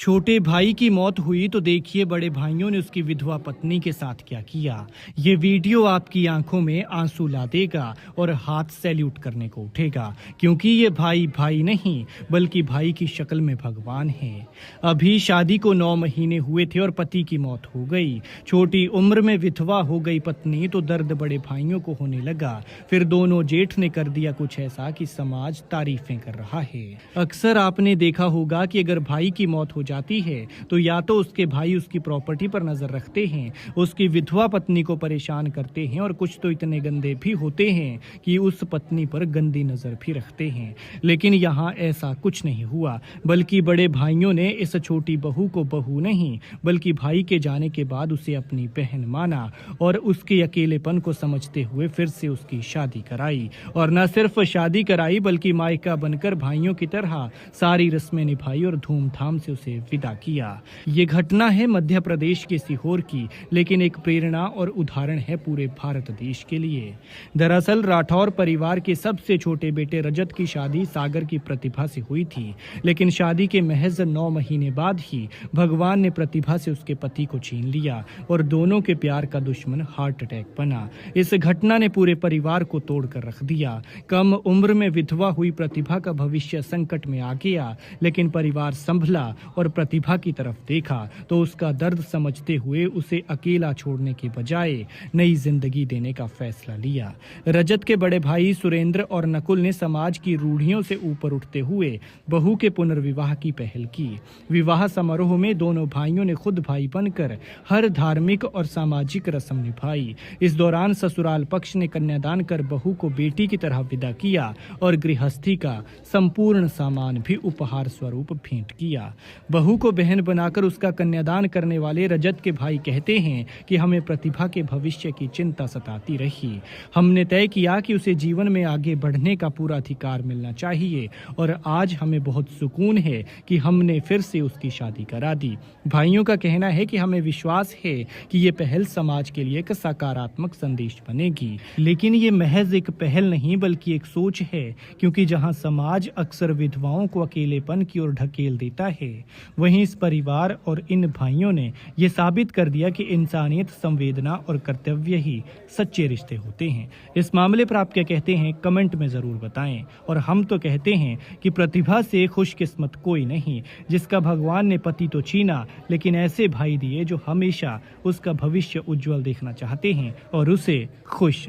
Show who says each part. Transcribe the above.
Speaker 1: छोटे भाई की मौत हुई तो देखिए बड़े भाइयों ने उसकी विधवा पत्नी के साथ क्या किया। ये वीडियो आपकी आंखों में आंसू ला देगा और हाथ सैल्यूट करने को उठेगा, क्योंकि ये भाई भाई नहीं बल्कि भाई की शक्ल में भगवान है। अभी शादी को 9 महीने हुए थे और पति की मौत हो गई। छोटी उम्र में विधवा हो गई पत्नी तो दर्द बड़े भाइयों को होने लगा। फिर दोनों जेठ ने कर दिया कुछ ऐसा कि समाज तारीफें कर रहा है। अक्सर आपने देखा होगा कि अगर भाई की मौत हो जाती है तो या तो उसके भाई उसकी प्रॉपर्टी पर नजर रखते हैं, उसकी विधवा पत्नी को परेशान करते हैं और कुछ तो इतने गंदे भी होते हैं कि उस पत्नी पर गंदी नजर भी रखते हैं। लेकिन यहाँ ऐसा कुछ नहीं हुआ, बल्कि बड़े भाइयों ने इस छोटी बहू को बहू नहीं बल्कि भाई के जाने के बाद उसे अपनी बहन माना और उसके अकेलेपन को समझते हुए फिर से उसकी शादी कराई। और न सिर्फ शादी कराई बल्कि मायका बनकर भाइयों की तरह सारी रस्में निभाई और धूमधाम से उसे विदा किया। ये घटना है मध्य प्रदेश के सीहोर की, लेकिन एक प्रेरणा और उदाहरण है पूरे भारत देश के लिए। दरअसल राठौर परिवार के सबसे छोटे बेटे रजत की शादी सागर की प्रतिभा से हुई थी, लेकिन शादी के महज 9 महीने बाद ही भगवान ने प्रतिभा से उसके पति को छीन लिया और दोनों के प्यार का दुश्मन हार्ट अटैक बना। इस घटना ने पूरे परिवार को तोड़कर रख दिया। कम उम्र में विधवा हुई प्रतिभा का भविष्य संकट में आ गया, लेकिन परिवार संभला और प्रतिभा की तरफ देखा तो उसका दर्द समझते हुए उसे अकेला छोड़ने के बजाय नई जिंदगी देने का फैसला लिया। रजत के बड़े भाई सुरेंद्र और नकुल ने समाज की रूढ़ियों से ऊपर उठते हुए बहू के पुनर्विवाह की पहल की। विवाह समारोह में दोनों भाइयों ने खुद भाई बनकर हर धार्मिक और सामाजिक रस्म निभाई। इस दौरान ससुराल पक्ष ने कन्यादान कर बहू को बेटी की तरह विदा किया और गृहस्थी का संपूर्ण सामान भी उपहार स्वरूप भेंट किया। बहू को बहन बनाकर उसका कन्यादान करने वाले रजत के भाई कहते हैं कि हमें प्रतिभा के भविष्य की चिंता सताती रही। हमने तय किया कि उसे जीवन में आगे बढ़ने का पूरा अधिकार मिलना चाहिए और आज हमें बहुत सुकून है कि हमने फिर से उसकी शादी करा दी। भाइयों का कहना है कि हमें विश्वास है कि ये पहल समाज के लिए एक सकारात्मक संदेश बनेगी। लेकिन ये महज एक पहल नहीं बल्कि एक सोच है, क्योंकि जहां समाज अक्सर विधवाओं को अकेलेपन की ओर ढकेल देता है, वहीं इस परिवार और इन भाइयों ने ये साबित कर दिया कि इंसानियत, संवेदना और कर्तव्य ही सच्चे रिश्ते होते हैं। इस मामले पर आप क्या कहते हैं कमेंट में जरूर बताएं। और हम तो कहते हैं कि प्रतिभा से खुशकिस्मत कोई नहीं जिसका भगवान ने पति तो छीना, लेकिन ऐसे भाई दिए जो हमेशा उसका भविष्य उज्जवल देखना चाहते हैं और उसे खुश।